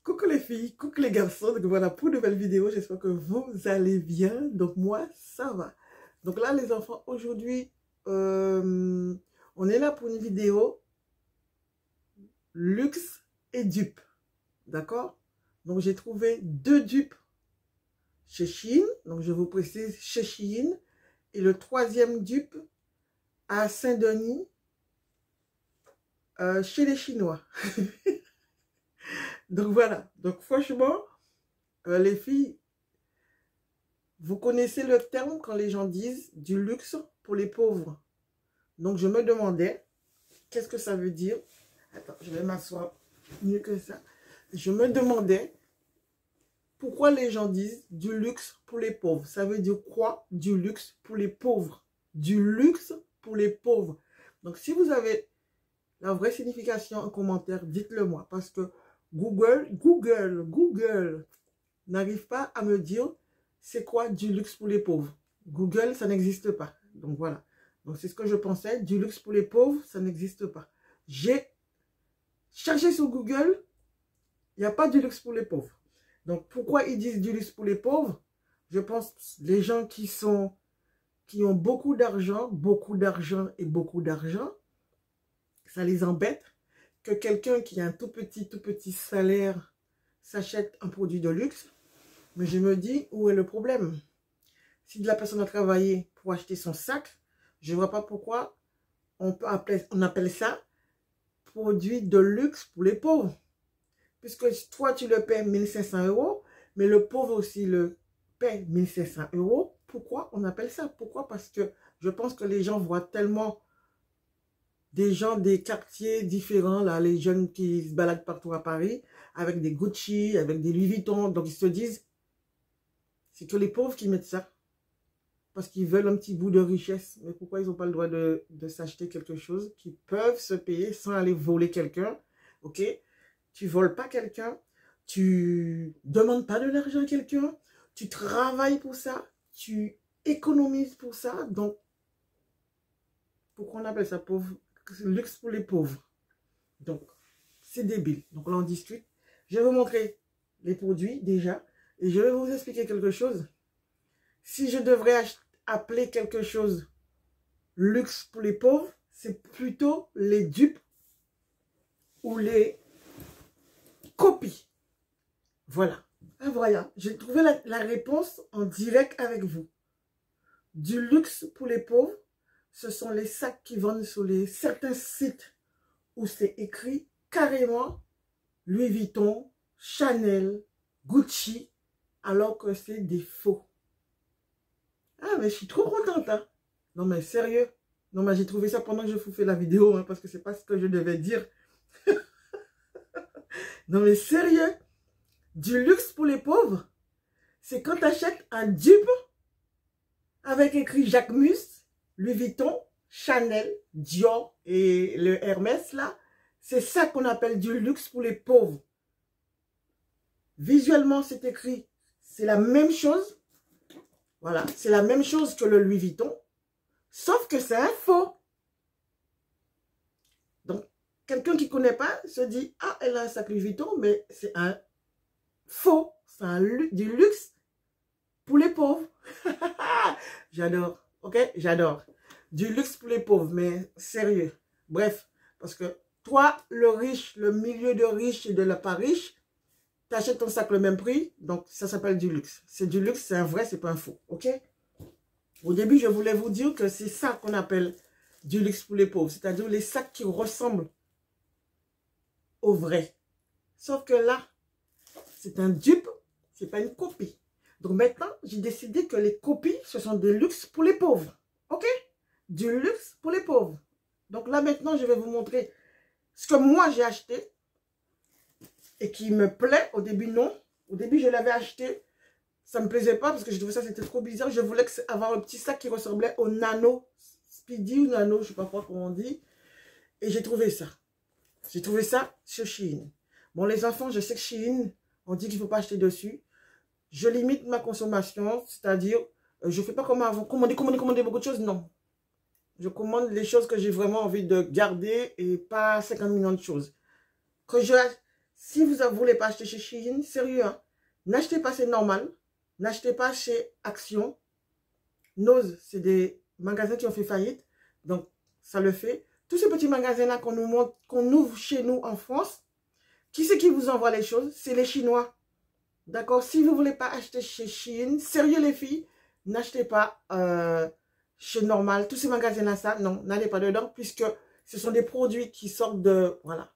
Coucou les filles, coucou les garçons, donc voilà pour une nouvelle vidéo, j'espère que vous allez bien, donc moi ça va. Donc là les enfants, aujourd'hui, on est là pour une vidéo luxe et dupe, d'accord? Donc j'ai trouvé deux dupes chez Shein, donc je vous précise chez Shein, et le troisième dupe à Saint-Denis, chez les Chinois. Donc voilà, donc franchement, les filles, vous connaissez le terme quand les gens disent du luxe pour les pauvres. Donc je me demandais, qu'est-ce que ça veut dire? Attends, je vais m'asseoir mieux que ça. Je me demandais, pourquoi les gens disent du luxe pour les pauvres? Ça veut dire quoi, du luxe pour les pauvres? Du luxe pour les pauvres. Donc si vous avez la vraie signification en commentaire, dites-le moi. Parce que Google n'arrive pas à me dire c'est quoi du luxe pour les pauvres. Google, ça n'existe pas. Donc voilà. Donc c'est ce que je pensais. Du luxe pour les pauvres, ça n'existe pas. J'ai cherché sur Google, il n'y a pas du luxe pour les pauvres. Donc pourquoi ils disent du luxe pour les pauvres? Je pense les gens qui ont beaucoup d'argent et beaucoup d'argent, ça les embête que quelqu'un qui a un tout petit salaire s'achète un produit de luxe. Mais je me dis, où est le problème? Si la personne a travaillé pour acheter son sac, je ne vois pas pourquoi on appelle ça produit de luxe pour les pauvres. Puisque toi, tu le paies 1500 €, mais le pauvre aussi le paie 1500 €. Pourquoi on appelle ça? Pourquoi? Parce que je pense que les gens voient tellement des gens des quartiers différents, là, les jeunes qui se baladent partout à Paris, avec des Gucci, avec des Louis Vuitton. Donc, ils se disent, c'est que les pauvres qui mettent ça. Parce qu'ils veulent un petit bout de richesse. Mais pourquoi ils n'ont pas le droit de s'acheter quelque chose qu'ils peuvent se payer sans aller voler quelqu'un? Ok? Tu voles pas quelqu'un. Tu demandes pas de l'argent à quelqu'un. Tu travailles pour ça. Tu économises pour ça. Donc, pourquoi on appelle ça pauvre? Luxe pour les pauvres. Donc, c'est débile. Donc là, on discute. Je vais vous montrer les produits déjà. Et je vais vous expliquer quelque chose. Si je devrais appeler quelque chose luxe pour les pauvres, c'est plutôt les dupes ou les copies. Voilà. Ah, voilà. J'ai trouvé la réponse en direct avec vous. Du luxe pour les pauvres, ce sont les sacs qui vendent sur certains sites où c'est écrit carrément Louis Vuitton, Chanel, Gucci, alors que c'est des faux. Ah, mais je suis trop contente, hein. Non, mais sérieux. Non, mais j'ai trouvé ça pendant que je vous fais la vidéo, hein, parce que c'est pas ce que je devais dire. Non, mais sérieux. Du luxe pour les pauvres, c'est quand tu achètes un dupe avec écrit Jacquemus, Louis Vuitton, Chanel, Dior et le Hermès, là. C'est ça qu'on appelle du luxe pour les pauvres. Visuellement, c'est écrit, c'est la même chose. Voilà, c'est la même chose que le Louis Vuitton, sauf que c'est un faux. Donc, quelqu'un qui ne connaît pas se dit, ah, elle a un sac Louis Vuitton, mais c'est un faux. C'est du luxe pour les pauvres. J'adore, ok? J'adore. Du luxe pour les pauvres, mais sérieux. Bref, parce que toi, le riche, le milieu de riche et de la pas riche, tu achètes ton sac le même prix, donc ça s'appelle du luxe. C'est du luxe, c'est un vrai, c'est pas un faux, ok? Au début, je voulais vous dire que c'est ça qu'on appelle du luxe pour les pauvres, c'est-à-dire les sacs qui ressemblent au vrai. Sauf que là, c'est un dupe, c'est pas une copie. Donc maintenant, j'ai décidé que les copies, ce sont des luxes pour les pauvres, ok? Du luxe pour les pauvres. Donc là, maintenant, je vais vous montrer ce que moi, j'ai acheté et qui me plaît. Au début, non. Au début, je l'avais acheté. Ça ne me plaisait pas parce que je trouvais ça, c'était trop bizarre. Je voulais avoir un petit sac qui ressemblait au Nano. Speedy ou Nano, je ne sais pas comment on dit. Et j'ai trouvé ça. J'ai trouvé ça sur Shein. Bon, les enfants, je sais que Shein, on dit qu'il ne faut pas acheter dessus. Je limite ma consommation, c'est-à-dire, je ne fais pas comme avant. Commander beaucoup de choses, non. Je commande les choses que j'ai vraiment envie de garder et pas 50 millions de choses. Si vous ne voulez pas acheter chez Shein, sérieux, hein, n'achetez pas, c'est normal. N'achetez pas chez Action. Nose, c'est des magasins qui ont fait faillite. Donc, ça le fait. Tous ces petits magasins-là qu'on nous montre, qu'on ouvre chez nous en France, qui c'est qui vous envoie les choses? C'est les Chinois. D'accord? Si vous ne voulez pas acheter chez Shein, sérieux les filles, n'achetez pas chez Normal. Tous ces magasins-là, ça, non, n'allez pas dedans, puisque ce sont des produits qui sortent de, voilà,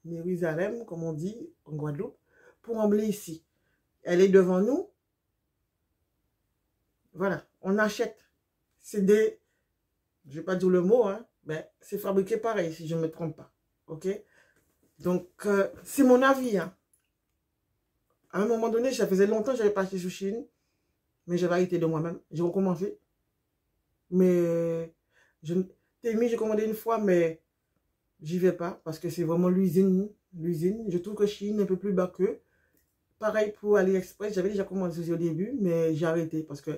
Jérusalem, comme on dit en Guadeloupe, pour emmener ici. Elle est devant nous. Voilà, on achète. C'est des, je ne vais pas dire le mot, hein, mais c'est fabriqué pareil, si je ne me trompe pas. Ok? Donc, c'est mon avis, hein. À un moment donné, ça faisait longtemps que je n'avais pas acheté sous Chine, mais j'avais arrêté de moi-même. J'ai recommencé. Mais, j'ai commandé une fois, mais j'y vais pas, parce que c'est vraiment l'usine. Je trouve que Chine est un peu plus bas qu'eux. Pareil pour AliExpress, j'avais déjà commandé au début, mais j'ai arrêté, parce que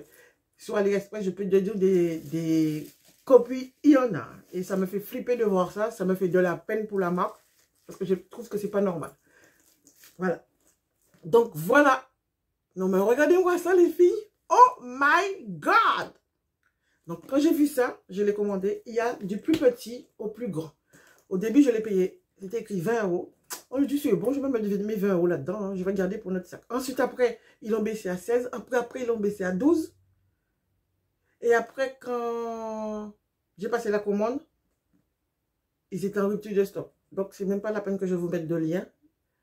sur AliExpress, je peux te dire des copies, il y en a. Et ça me fait flipper de voir ça, ça me fait de la peine pour la marque, parce que je trouve que c'est pas normal. Voilà. Donc voilà. Non mais regardez-moi ça les filles. Oh my God. Donc quand j'ai vu ça, je l'ai commandé. Il y a du plus petit au plus grand. Au début, je l'ai payé. C'était écrit 20 €. On lui dit c'est bon, je vais mettre mes 20 € là-dedans. Hein, je vais garder pour notre sac. Ensuite, après, ils l'ont baissé à 16. Après, ils l'ont baissé à 12. Et après, quand j'ai passé la commande, ils étaient en rupture de stock. Donc, c'est même pas la peine que je vous mette de lien.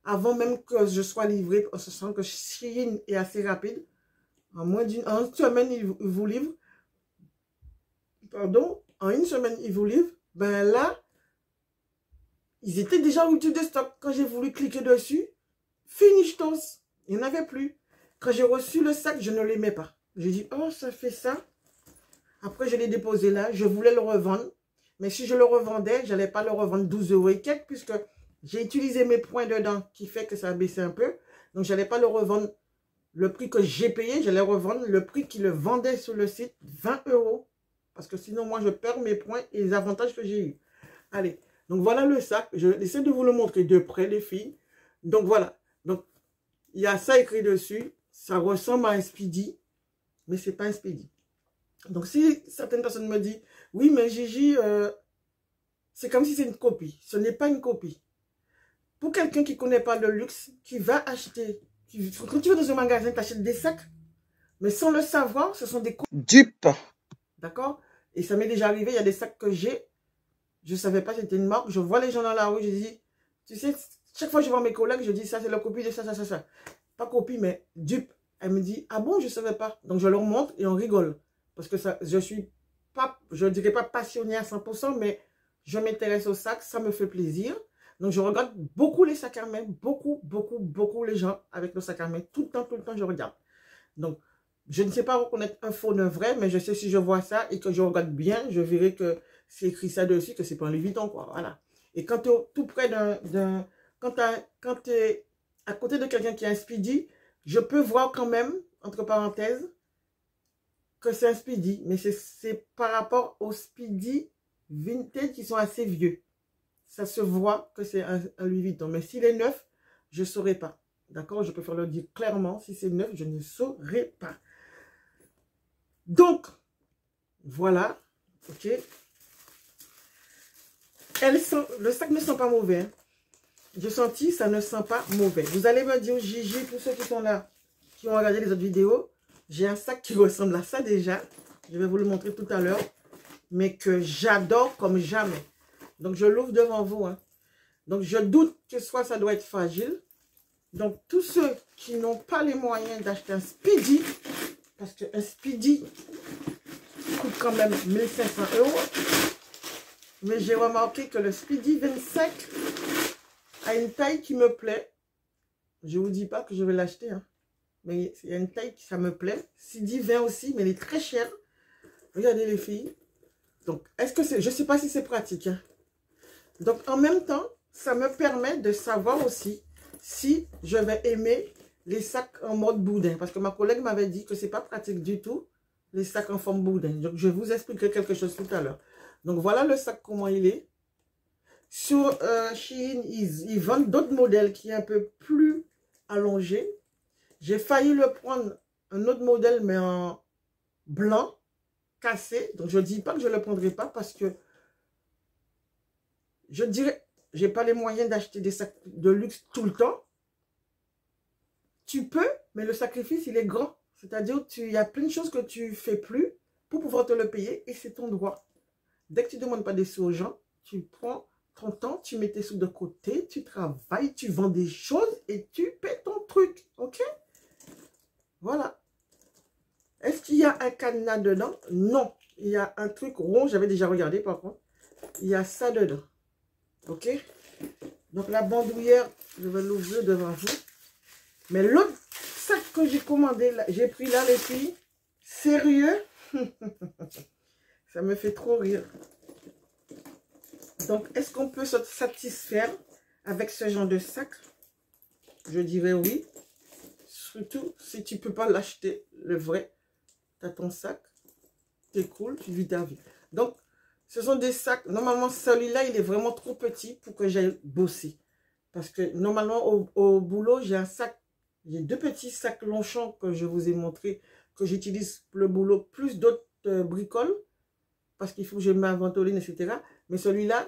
Avant même que je sois livré, on se sent que Shein est assez rapide. En une semaine, il vous livre. Pardon, en une semaine, il vous livre. Ben là, ils étaient déjà en rupture de stock. Quand j'ai voulu cliquer dessus, finish toast. Il n'y en avait plus. Quand j'ai reçu le sac, je ne l'aimais pas. J'ai dit, oh, ça fait ça. Après, je l'ai déposé là. Je voulais le revendre. Mais si je le revendais, je n'allais pas le revendre 12 € et quelques, puisque j'ai utilisé mes points dedans, qui fait que ça a baissé un peu. Donc, je n'allais pas le revendre le prix que j'ai payé. J'allais revendre le prix qu'il le vendait sur le site, 20 €. Parce que sinon, moi, je perds mes points et les avantages que j'ai eu. Allez, donc voilà le sac. Je essaie de vous le montrer de près, les filles. Donc, voilà. Donc, il y a ça écrit dessus. Ça ressemble à un Speedy, mais ce n'est pas un Speedy. Donc, si certaines personnes me disent, oui, mais Gigi, c'est comme si c'est une copie. Ce n'est pas une copie. Pour quelqu'un qui ne connaît pas le luxe, qui va acheter, quand tu vas dans un magasin, tu achètes des sacs, mais sans le savoir, ce sont des dupes. D'accord? Et ça m'est déjà arrivé, il y a des sacs que j'ai, je ne savais pas c'était une marque, je vois les gens dans la rue, je dis, tu sais, chaque fois que je vois mes collègues, je dis, ça c'est la copie de ça, ça, ça, ça. Pas copie, mais dupe. Elle me dit, ah bon, je ne savais pas. Donc je leur montre et on rigole. Parce que ça, je suis pas, je ne dirais pas passionnée à 100%, mais je m'intéresse aux sacs, ça me fait plaisir. Donc, je regarde beaucoup les sacs à main, beaucoup les gens avec le sac à main. Tout le temps, je regarde. Donc, je ne sais pas reconnaître un faux d'un vrai, mais je sais si je vois ça et que je regarde bien, je verrai que c'est écrit ça dessus, que c'est pas un Louis Vuitton, quoi. Voilà. Et quand tu es tout près quand tu es à côté de quelqu'un qui a un Speedy, je peux voir quand même, entre parenthèses, que c'est un Speedy. Mais c'est par rapport aux Speedy vintage qui sont assez vieux. Ça se voit que c'est un Louis Vuitton. Mais s'il est neuf, je ne saurais pas. D'accord? Je préfère le dire clairement. Si c'est neuf, je ne saurais pas. Donc, voilà. Ok. Le sac ne sent pas mauvais. Hein. J'ai senti, ça ne sent pas mauvais. Vous allez me dire, Gigi, tous ceux qui sont là, qui ont regardé les autres vidéos, j'ai un sac qui ressemble à ça déjà. Je vais vous le montrer tout à l'heure. Mais que j'adore comme jamais. Donc, je l'ouvre devant vous. Hein. Donc, je doute que soit ça doit être fragile. Donc, tous ceux qui n'ont pas les moyens d'acheter un Speedy, parce qu'un Speedy coûte quand même 1 500 €. Mais j'ai remarqué que le Speedy 25 a une taille qui me plaît. Je ne vous dis pas que je vais l'acheter. Hein. Mais il y a une taille qui ça me plaît. Speedy 20 aussi, mais il est très cher. Regardez les filles. Donc, est-ce que c'est... Je ne sais pas si c'est pratique. Hein. Donc, en même temps, ça me permet de savoir aussi si je vais aimer les sacs en mode boudin. Parce que ma collègue m'avait dit que ce n'est pas pratique du tout, les sacs en forme boudin. Donc, je vous expliquerai quelque chose tout à l'heure. Donc, voilà le sac, comment il est. Sur Shein, ils vendent d'autres modèles qui est un peu plus allongé. J'ai failli le prendre un autre modèle, mais en blanc, cassé. Donc, je ne dis pas que je ne le prendrai pas parce que je dirais, j'ai pas les moyens d'acheter des sacs de luxe tout le temps. Tu peux, mais le sacrifice, il est grand. C'est-à-dire, il y a plein de choses que tu ne fais plus pour pouvoir te le payer et c'est ton droit. Dès que tu ne demandes pas des sous aux gens, tu prends ton temps, tu mets tes sous de côté, tu travailles, tu vends des choses et tu paies ton truc. Ok? Voilà. Est-ce qu'il y a un cadenas dedans? Non. Il y a un truc rond, j'avais déjà regardé par contre. Il y a ça dedans. Ok? Donc la bandoulière, je vais l'ouvrir devant vous. Mais l'autre sac que j'ai commandé, j'ai pris là les filles, sérieux? Ça me fait trop rire. Donc, est-ce qu'on peut se satisfaire avec ce genre de sac? Je dirais oui. Surtout si tu ne peux pas l'acheter, le vrai. Tu as ton sac, t'es cool, tu vis ta vie. Donc, ce sont des sacs. Normalement, celui-là, il est vraiment trop petit pour que j'aille bosser. Parce que normalement, au boulot, j'ai un sac. J'ai deux petits sacs Longchamp que je vous ai montré, que j'utilise pour le boulot, plus d'autres bricoles. Parce qu'il faut que je mette ma ventoline, etc. Mais celui-là,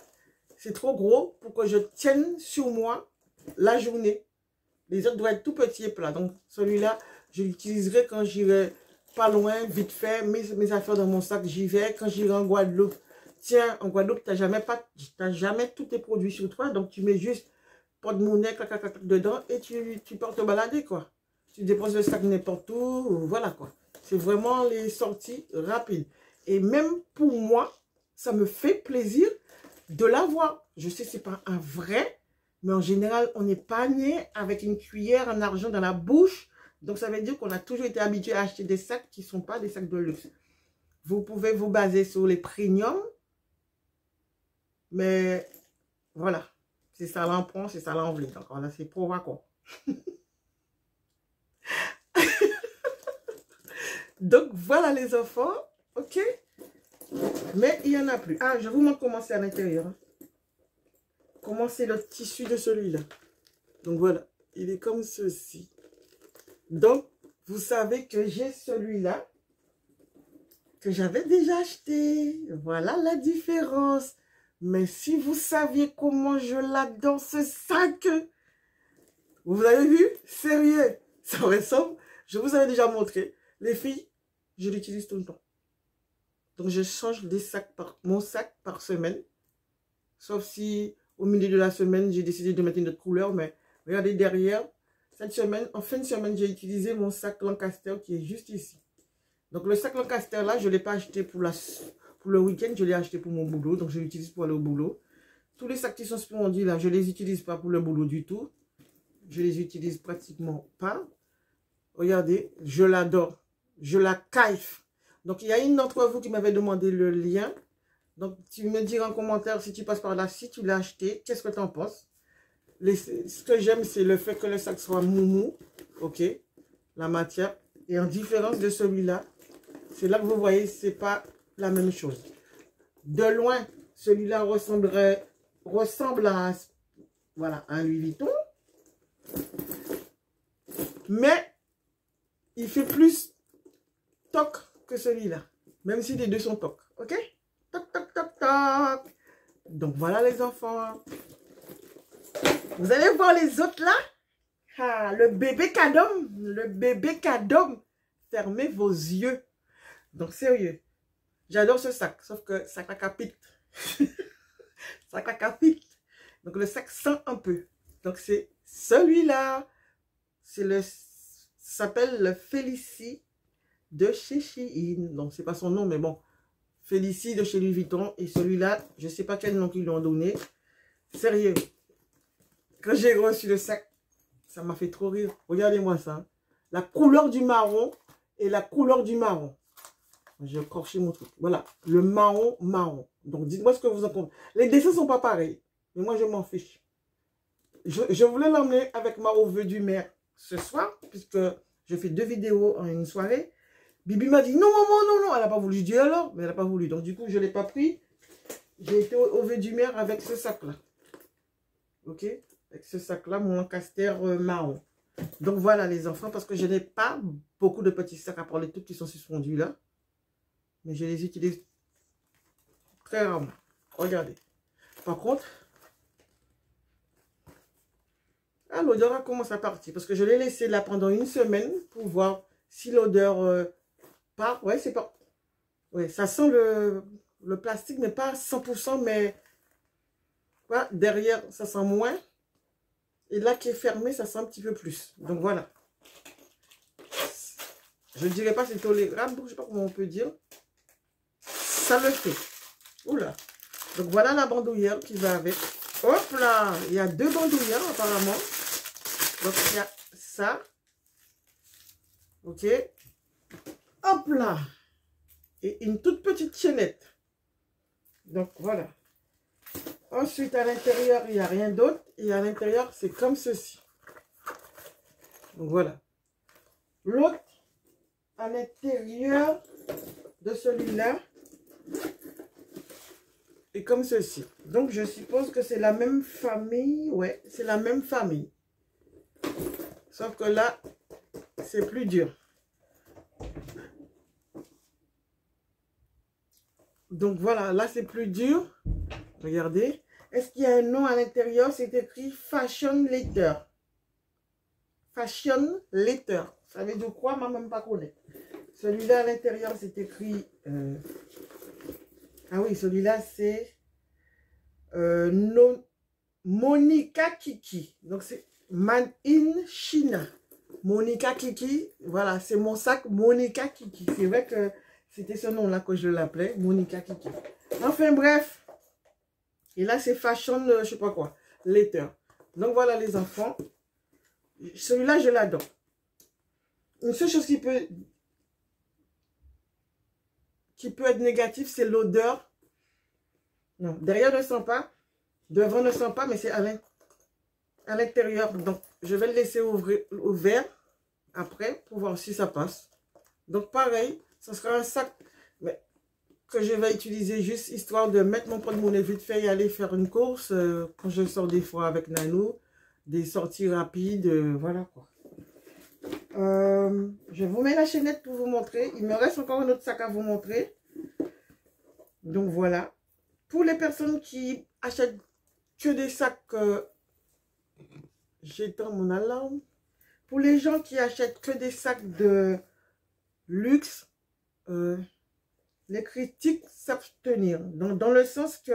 c'est trop gros pour que je tienne sur moi la journée. Les autres doivent être tout petits et plats. Donc, celui-là, je l'utiliserai quand j'irai pas loin, vite fait, mes affaires dans mon sac, j'y vais. Quand j'irai en Guadeloupe, tiens, en Guadeloupe, tu n'as jamais tous tes produits sur toi. Donc, tu mets juste porte-monnaie, clac, dedans et tu pars te balader, quoi. Tu déposes le sac n'importe où, voilà, quoi. C'est vraiment les sorties rapides. Et même pour moi, ça me fait plaisir de l'avoir. Je sais, c'est pas un vrai, mais en général, on n'est pas né avec une cuillère en argent dans la bouche. Donc, ça veut dire qu'on a toujours été habitué à acheter des sacs qui ne sont pas des sacs de luxe. Vous pouvez vous baser sur les premiums, mais voilà. C'est ça l'emprunt, c'est ça l'envie. Donc, là, c'est pour voir quoi. Donc, voilà les enfants. Ok? Mais il n'y en a plus. Ah, je vous montre comment c'est à l'intérieur. Comment c'est le tissu de celui-là. Donc, voilà. Il est comme ceci. Donc, vous savez que j'ai celui-là que j'avais déjà acheté. Voilà la différence. Mais si vous saviez comment je l'adore, ce sac. Vous avez vu? Sérieux. Ça ressemble. Je vous avais déjà montré. Les filles, je l'utilise tout le temps. Donc, je change mon sac par semaine. Sauf si, au milieu de la semaine, j'ai décidé de mettre une autre couleur. Mais regardez derrière, cette semaine, en fin de semaine, j'ai utilisé mon sac Lancaster qui est juste ici. Donc, le sac Lancaster, là, je ne l'ai pas acheté pour le week-end. Je l'ai acheté pour mon boulot. Donc, je l'utilise pour aller au boulot. Tous les sacs qui sont splendis, là, je ne les utilise pas pour le boulot du tout. Je les utilise pratiquement pas. Regardez, je l'adore. Je la kiffe. Donc, il y a une d'entre vous qui m'avait demandé le lien. Donc, tu me diras en commentaire si tu passes par là, si tu l'as acheté, qu'est-ce que tu en penses? Ce que j'aime, c'est le fait que le sac soit moumou. Ok, la matière. Et en différence de celui-là, c'est là que vous voyez, c'est pas la même chose. De loin, celui-là ressemble à, voilà, un Louis Vuitton. Mais, il fait plus toc que celui-là. Même si les deux sont toc. Ok? Toc, toc, toc, toc. Donc, voilà les enfants. Vous allez voir les autres là. Ah, le bébé cadom. Le bébé cadom. Fermez vos yeux. Donc, sérieux. J'adore ce sac. Sauf que ça claque à pic. Ça claque à pic. Donc, le sac sent un peu. Donc, c'est celui-là. Ça s'appelle le Félicie de chez Shein. Donc, c'est pas son nom, mais bon. Félicie de chez Louis Vuitton. Et celui-là, je sais pas quel nom qu'ils lui ont donné. Sérieux. Quand j'ai reçu le sac, ça m'a fait trop rire. Regardez-moi ça. La couleur du marron et la couleur du marron. J'ai corché mon truc. Voilà. Le marron. Donc, dites-moi ce que vous en pensez. Les dessins ne sont pas pareils. Mais moi, je m'en fiche. Je voulais l'emmener avec moi au vœu du maire ce soir, puisque je fais 2 vidéos en une soirée. Bibi m'a dit non, maman, non. Elle n'a pas voulu. Je dis alors, mais elle n'a pas voulu. Donc, du coup, je ne l'ai pas pris. J'ai été au vœu du maire avec ce sac-là. Ok? Avec ce sac-là, mon Lancaster marron. Donc voilà les enfants, parce que je n'ai pas beaucoup de petits sacs à part les trucs qui sont suspendus là. Mais je les utilise très rarement. Regardez. Par contre, ah, l'odeur commence à partir. Parce que je l'ai laissé là pendant une semaine pour voir si l'odeur part. Ouais, c'est pas... Ouais, ça sent le plastique, mais pas à 100%, mais voilà, derrière, ça sent moins. Et là qui est fermé, ça sent un petit peu plus. Donc voilà. Je ne dirais pas c'est tolérable, je ne sais pas comment on peut dire. Ça le fait. Oula. Donc voilà la bandoulière qui va avec. Hop là. Il y a 2 bandoulières apparemment. Donc il y a ça. Ok. Hop là. Et une toute petite chaînette. Donc voilà. Ensuite à l'intérieur, il n'y a rien d'autre. Et à l'intérieur, c'est comme ceci. Donc voilà. L'autre, à l'intérieur de celui-là, est comme ceci. Donc je suppose que c'est la même famille. Ouais, c'est la même famille. Sauf que là, c'est plus dur. Donc voilà, là c'est plus dur. Regardez. Est-ce qu'il y a un nom à l'intérieur? C'est écrit Fashion Letter. Fashion Letter. Ça veut dire quoi? Moi, même pas connaître. Celui-là à l'intérieur, c'est écrit... Ah oui, celui-là, c'est... Monica Kiki. Donc c'est Man in China. Monica Kiki. Voilà, c'est mon sac Monica Kiki. C'est vrai que c'était ce nom-là que je l'appelais. Monica Kiki. Enfin bref. Et là, c'est Fashion, je sais pas quoi. Letter. Donc voilà les enfants. Celui-là, je l'adore. Une seule chose qui peut être négative, c'est l'odeur. Non, derrière ne sent pas. Devant ne sent pas, mais c'est à l'intérieur. Donc, je vais le laisser ouvert après pour voir si ça passe. Donc, pareil, ce sera un sac mais, que je vais utiliser juste histoire de mettre mon porte-monnaie vite fait et aller faire une course quand je sors des fois avec Nanou. Des sorties rapides, voilà quoi. Je vous mets la chaînette pour vous montrer. Il me reste encore un autre sac à vous montrer. Donc, voilà. Pour les personnes qui achètent que des sacs... j'éteins mon alarme. Pour les gens qui achètent que des sacs de luxe, les critiques savent tenir. Dans le sens que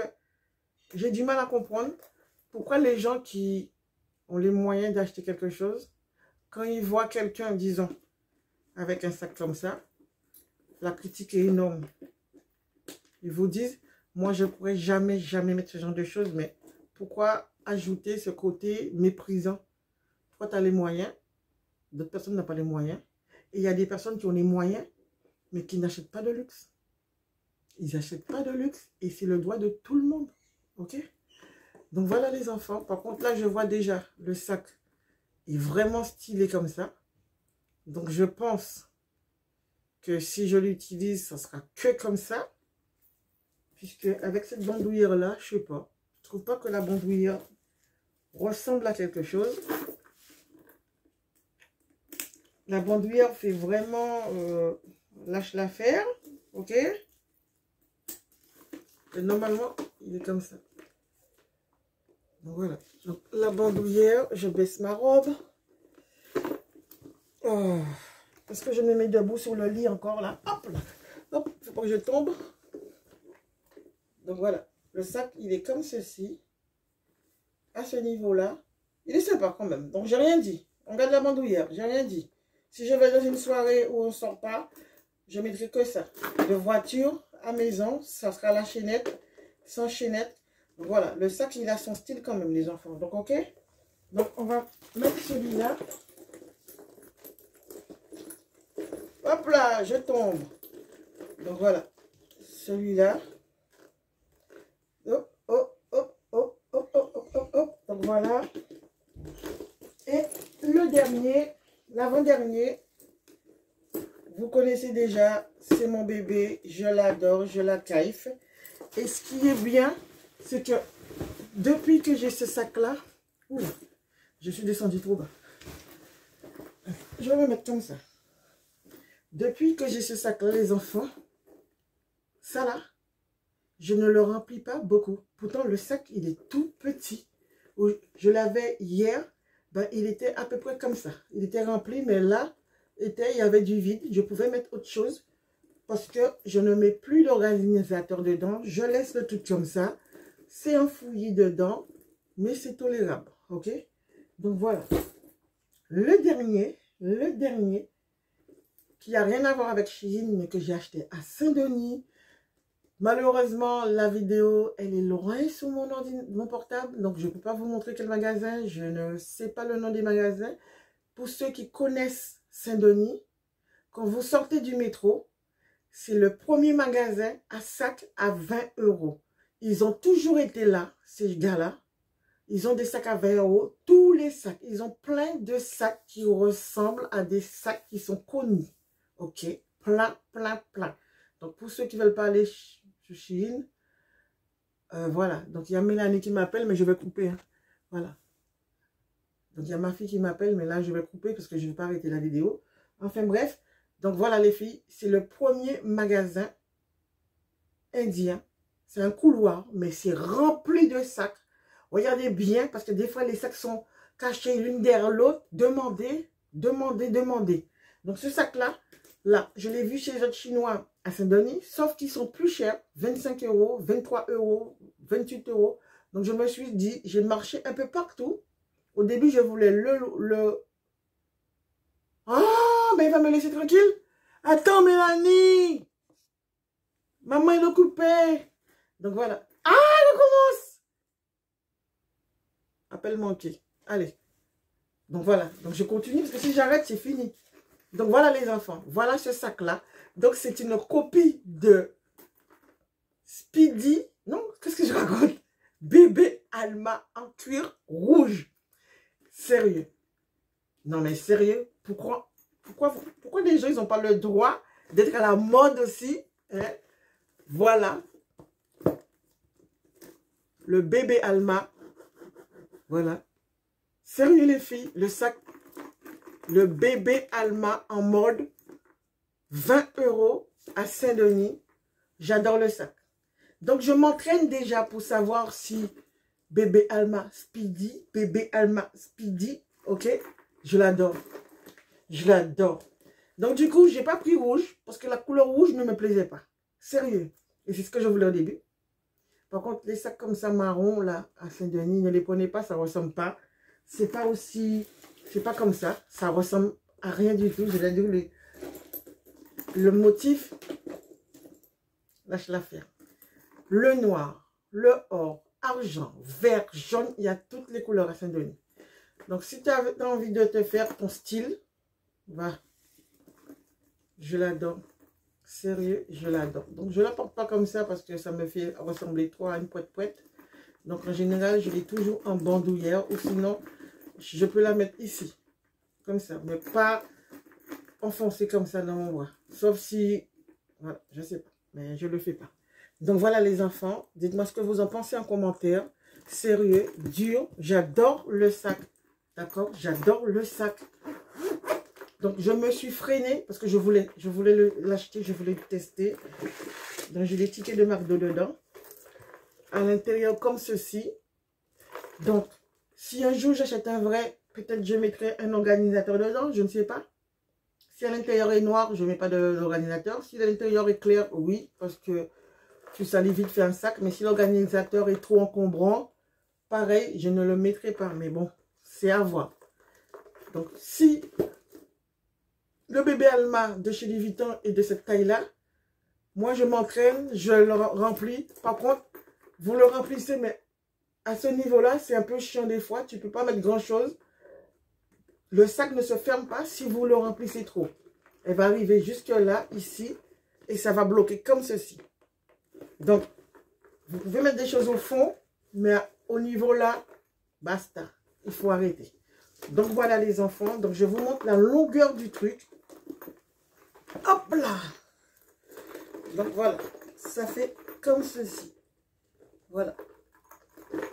j'ai du mal à comprendre pourquoi les gens qui ont les moyens d'acheter quelque chose, quand ils voient quelqu'un, disons, avec un sac comme ça, la critique est énorme. Ils vous disent, moi je ne pourrais jamais mettre ce genre de choses, mais pourquoi ajouter ce côté méprisant? Pourquoi tu as les moyens? D'autres personnes n'ont pas les moyens. Et il y a des personnes qui ont les moyens, mais qui n'achètent pas de luxe. Ils n'achètent pas de luxe et c'est le droit de tout le monde. Ok? Donc voilà les enfants. Par contre, là, je vois déjà le sac est vraiment stylé comme ça. Donc je pense que si je l'utilise, ça sera que comme ça. Puisque avec cette bandoulière-là, je sais pas. Je trouve pas que la bandoulière ressemble à quelque chose. La bandoulière fait vraiment lâche l'affaire. Ok? Et normalement, il est comme ça. Donc voilà. Donc la bandoulière, je baisse ma robe. Oh. Est-ce que je me mets debout sur le lit encore là? Hop là. Hop, faut pas que je tombe. Donc voilà. Le sac, il est comme ceci. À ce niveau-là. Il est sympa quand même. Donc j'ai rien dit. On regarde la bandoulière. J'ai rien dit. Si je vais dans une soirée où on ne sort pas, je ne mettrai que ça. De voiture à maison, ça sera la chaînette. Sans chaînette. Voilà. Le sac, il a son style quand même, les enfants. Donc, ok? Donc, on va mettre celui-là. Hop là, je tombe. Donc, voilà. Celui-là. Hop, hop, hop, hop, hop, hop, hop, hop, hop. Donc, voilà. Et le dernier, l'avant-dernier, vous connaissez déjà, c'est mon bébé. Je l'adore, je la kiffe. Et ce qui est bien, c'est que depuis que j'ai ce sac-là, Oula, je suis descendue trop bas. Je vais me mettre comme ça. Depuis que j'ai ce sac-là, les enfants, ça là, je ne le remplis pas beaucoup. Pourtant, le sac, il est tout petit. Je l'avais hier, ben, il était à peu près comme ça. Il était rempli, mais là, il y avait du vide. Je pouvais mettre autre chose parce que je ne mets plus d'organisateur dedans. Je laisse le tout comme ça. C'est enfoui dedans, mais c'est tolérable. Ok? Donc voilà. Le dernier, qui n'a rien à voir avec Shein, mais que j'ai acheté à Saint-Denis. Malheureusement, la vidéo, elle est loin sur mon portable, donc je ne peux pas vous montrer quel magasin. Je ne sais pas le nom des magasins. Pour ceux qui connaissent Saint-Denis, quand vous sortez du métro, c'est le premier magasin à sac à 20 €. Ils ont toujours été là, ces gars-là. Ils ont des sacs à 20 €. Tous les sacs, ils ont plein de sacs qui ressemblent à des sacs qui sont connus. Ok, plein. Donc, pour ceux qui ne veulent pas aller sur Shein, voilà. Donc, il y a Mélanie qui m'appelle, mais je vais couper. Hein. Voilà. Donc, il y a ma fille qui m'appelle, mais là, je vais couper parce que je ne vais pas arrêter la vidéo. Enfin, bref. Donc, voilà les filles. C'est le premier magasin indien. C'est un couloir, mais c'est rempli de sacs. Regardez bien, parce que des fois, les sacs sont cachés l'une derrière l'autre. Demandez. Donc, ce sac-là, là, je l'ai vu chez les autres Chinois à Saint-Denis, sauf qu'ils sont plus chers, 25 €, 23 €, 28 €. Donc, je me suis dit, j'ai marché un peu partout. Au début, je voulais le... Ah, mais il va me laisser tranquille. Attends, Mélanie. Maman est occupée. Donc, voilà. Ah, on commence. Appel manqué. Allez. Donc, voilà. Donc, je continue parce que si j'arrête, c'est fini. Donc, voilà les enfants. Voilà ce sac-là. Donc, c'est une copie de Speedy. Non, qu'est-ce que je raconte? Bébé Alma en cuir rouge. Sérieux. Non, mais sérieux. Pourquoi les gens, ils n'ont pas le droit d'être à la mode aussi? Hein? Voilà. Le bébé Alma. Voilà. Sérieux, les filles. Le sac. Le bébé Alma en mode. 20 € à Saint-Denis. J'adore le sac. Donc, je m'entraîne déjà pour savoir si bébé Alma Speedy, ok? Je l'adore. Je l'adore. Donc, du coup, je n'ai pas pris rouge parce que la couleur rouge ne me plaisait pas. Sérieux. Et c'est ce que je voulais au début. Par contre, les sacs comme ça marron, là, à Saint-Denis, ne les prenez pas, ça ne ressemble pas. C'est pas aussi... C'est pas comme ça. Ça ressemble à rien du tout. Je vais dire le motif, lâche l'affaire. Le noir, le or, argent, vert, jaune, il y a toutes les couleurs à Saint-Denis. Donc, si tu as envie de te faire ton style, va. Je l'adore. Sérieux, je l'adore. Donc, je ne la porte pas comme ça parce que ça me fait ressembler trop à une poète-poète. Donc, en général, je l'ai toujours en bandoulière ou sinon, je peux la mettre ici. Comme ça, mais pas enfoncée comme ça dans mon bras. Sauf si, voilà, je ne sais pas, mais je ne le fais pas. Donc, voilà les enfants. Dites-moi ce que vous en pensez en commentaire. Sérieux, dur, j'adore le sac. D'accord? J'adore le sac. Donc, je me suis freinée parce que je voulais l'acheter, je voulais le tester. Donc, j'ai des tickets de McDo dedans. À l'intérieur, comme ceci. Donc, si un jour j'achète un vrai, peut-être je mettrai un organisateur dedans, je ne sais pas. Si à l'intérieur est noir, je ne mets pas d'organisateur. Si à l'intérieur est clair, oui, parce que tu salis vite fait un sac. Mais si l'organisateur est trop encombrant, pareil, je ne le mettrai pas. Mais bon, c'est à voir. Donc, si le bébé Alma de chez Louis Vuitton est de cette taille-là, moi, je m'entraîne, je le remplis. Par contre, vous le remplissez, mais à ce niveau-là, c'est un peu chiant des fois. Tu ne peux pas mettre grand-chose. Le sac ne se ferme pas si vous le remplissez trop. Elle va arriver jusque là, ici, et ça va bloquer comme ceci. Donc, vous pouvez mettre des choses au fond, mais au niveau là, basta. Il faut arrêter. Donc, voilà les enfants. Donc, je vous montre la longueur du truc. Hop là! Donc, voilà. Ça fait comme ceci. Voilà.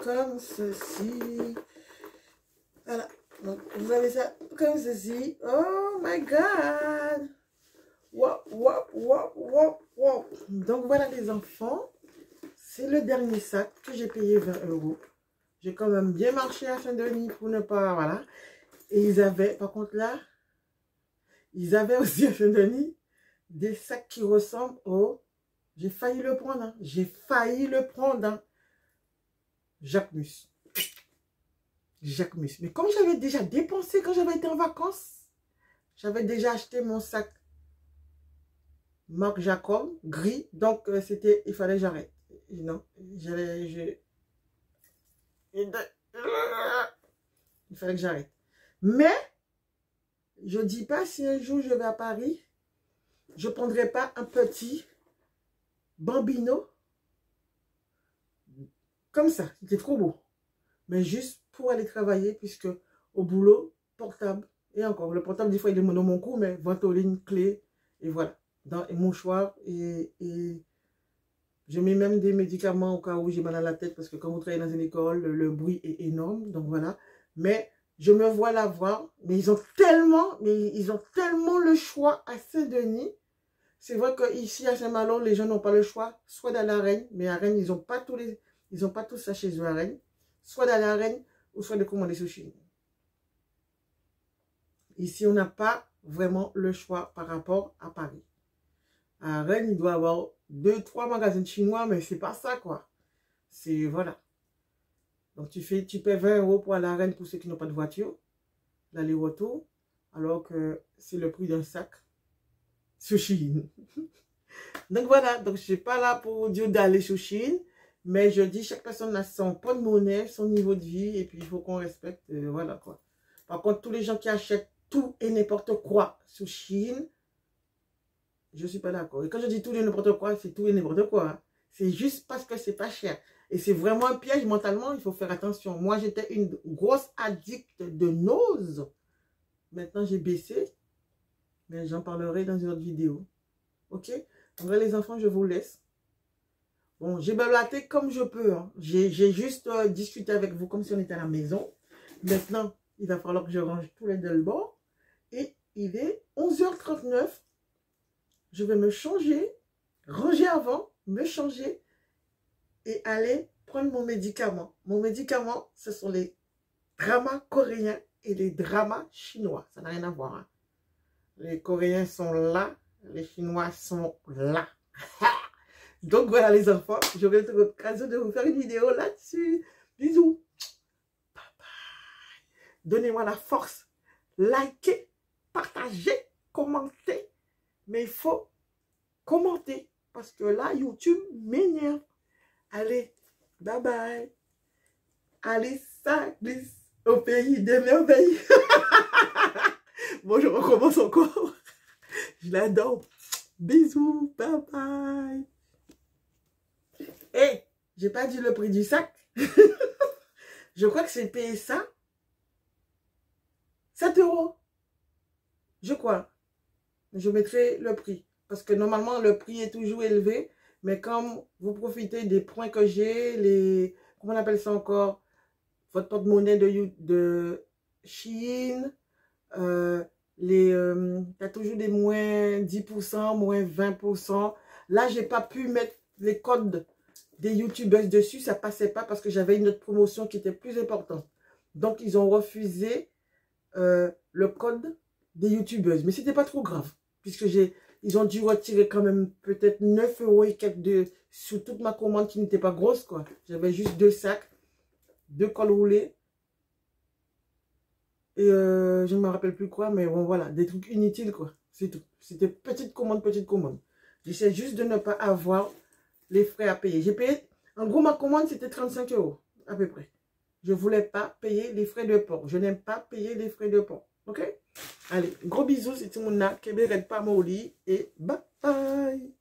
Comme ceci. Voilà. Donc, vous avez ça comme ceci. Oh my God. Wow, wow, wow, wow, wow. Donc, voilà les enfants. C'est le dernier sac que j'ai payé 20 €. J'ai quand même bien marché à Saint-Denis pour ne pas... Voilà. Et ils avaient, par contre là, ils avaient aussi à Saint-Denis des sacs qui ressemblent au... J'ai failli le prendre. Hein. J'ai failli le prendre. Hein. Jacquemus. Jacquemus. Mais comme j'avais déjà dépensé quand j'avais été en vacances, j'avais déjà acheté mon sac Marc Jacob, gris. Donc, c'était... Il fallait que j'arrête. Non, il fallait que j'arrête. Mais, je dis pas si un jour je vais à Paris, je prendrai pas un petit bambino comme ça. C'était trop beau. Mais juste pour aller travailler, puisque au boulot, portable. Et encore, le portable, des fois, il est dans mon cou, mais ventoline, clé, et voilà. Et mouchoir, et je mets même des médicaments au cas où j'ai mal à la tête, parce que quand vous travaillez dans une école, le bruit est énorme, donc voilà. Mais je me vois l'avoir, mais ils ont tellement le choix à Saint-Denis. C'est vrai qu'ici à Saint-Malo, les gens n'ont pas le choix, soit d'aller à Rennes, mais à Rennes, ils n'ont pas tout ça chez eux à Rennes, soit d'aller à Rennes, ou soit de commander sur Chine. Ici, on n'a pas vraiment le choix par rapport à Paris. À Rennes, il doit y avoir 2-3 magasins chinois, mais c'est pas ça, quoi. C'est, voilà. Donc, tu paies 20 € pour aller à Rennes pour ceux qui n'ont pas de voiture, l'aller-retour, alors que c'est le prix d'un sac sur Chine. Donc, voilà. Donc, je ne suis pas là pour dire d'aller sur Chine, mais je dis chaque personne a son porte-monnaie, son niveau de vie, et puis il faut qu'on respecte, voilà, quoi. Par contre, tous les gens qui achètent tout et n'importe quoi sur Chine, je ne suis pas d'accord. Et quand je dis tout et n'importe quoi, c'est tout et n'importe quoi. Hein. C'est juste parce que c'est pas cher. Et c'est vraiment un piège mentalement, il faut faire attention. Moi, j'étais une grosse addict de nausées. Maintenant, j'ai baissé. Mais j'en parlerai dans une autre vidéo. Ok? Donc là, les enfants, je vous laisse. Bon, j'ai blablaté comme je peux. Hein. J'ai juste discuté avec vous comme si on était à la maison. Maintenant, il va falloir que je range tous les deux le bord. Et il est 11h39. Je vais me changer, ranger avant, me changer et aller prendre mon médicament. Mon médicament, ce sont les dramas coréens et les dramas chinois. Ça n'a rien à voir. Hein. Les Coréens sont là, les Chinois sont là. Donc voilà les enfants, j'aurai l'occasion de vous faire une vidéo là-dessus. Bisous. Bye bye. Donnez-moi la force. Likez, partagez, commentez. Mais il faut commenter. Parce que là, YouTube m'énerve. Allez, bye bye. Allez, ça glisse au pays des merveilles. Bon, je recommence encore. Je l'adore. Bisous, bye bye. Hey, j'ai pas dit le prix du sac. Je crois que c'est payé ça. 7 €. Je crois. Je mettrai le prix. Parce que normalement, le prix est toujours élevé. Mais comme vous profitez des points que j'ai, comment on appelle ça encore? Votre porte-monnaie de Chine. T'as toujours des moins 10%, moins 20%. Là, j'ai pas pu mettre les codes des youtubeurs dessus. Ça passait pas parce que j'avais une autre promotion qui était plus importante. Donc, ils ont refusé le code des youtubeuses. Mais c'était pas trop grave. Puisque ils ont dû retirer quand même peut-être 9 € et quelques sur toute ma commande qui n'était pas grosse, quoi. J'avais juste 2 sacs, 2 cols roulés. Et je ne me rappelle plus quoi, mais bon, voilà, des trucs inutiles, quoi. C'est tout. C'était petite commande, petite commande. J'essaie juste de ne pas avoir les frais à payer. J'ai payé, en gros, ma commande, c'était 35 € à peu près. Je ne voulais pas payer les frais de port. Je n'aime pas payer les frais de port. Ok? Allez, gros bisous, c'est tout le monde là. Kébé, pas mon lit. Et bye bye.